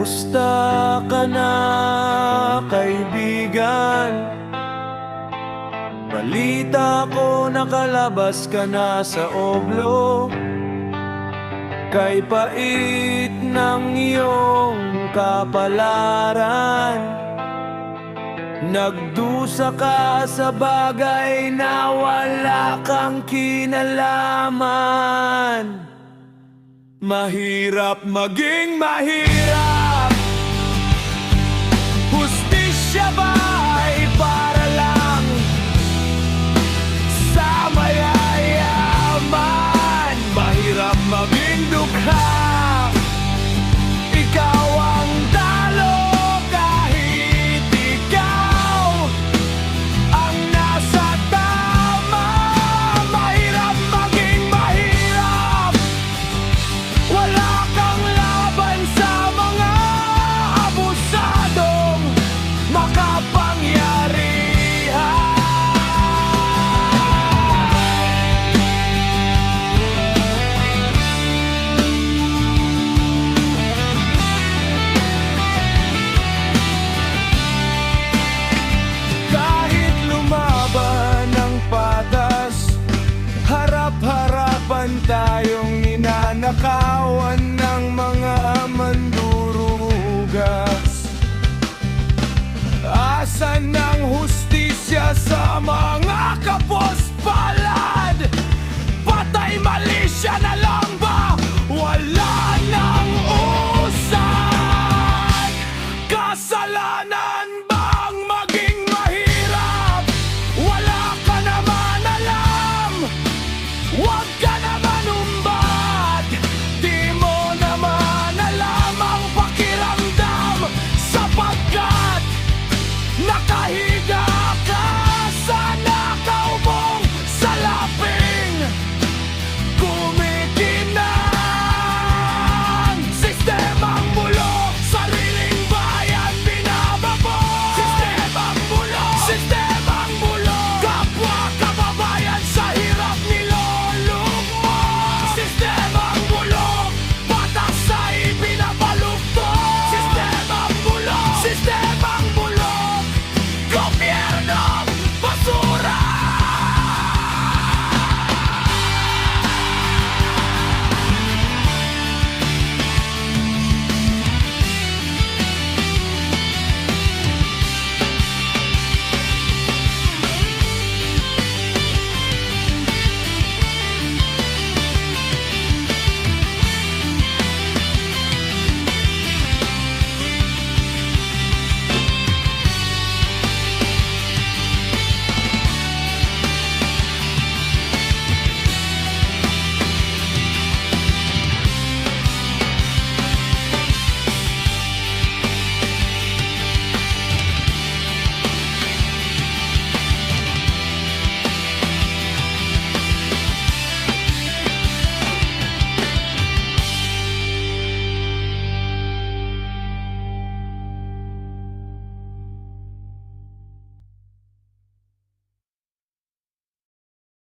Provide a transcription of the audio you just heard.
Kamusta ka na, kaibigan? Balita ko nakalabas ka na sa oblo. Kay pait ng iyong kapalaran, nagdusa ka sa bagay na wala kang kinalaman. Mahirap maging mahirap. Hustisya ba ay para lang sa mayayaman? Mahirap maging dukha. Ikaw ang talo kahit ikaw ang nasa tama. Mahirap maging mahirap. Wala kang laban sa mga abusadong makapangyarihan. Kahit lumaban ng patas, harap-harapan tayong ninanakawan ng mga mandurugas. Asan ang hustisya sa mga kapos palad? Patay malisya na lang ba? Wala nang usad. Kasalanan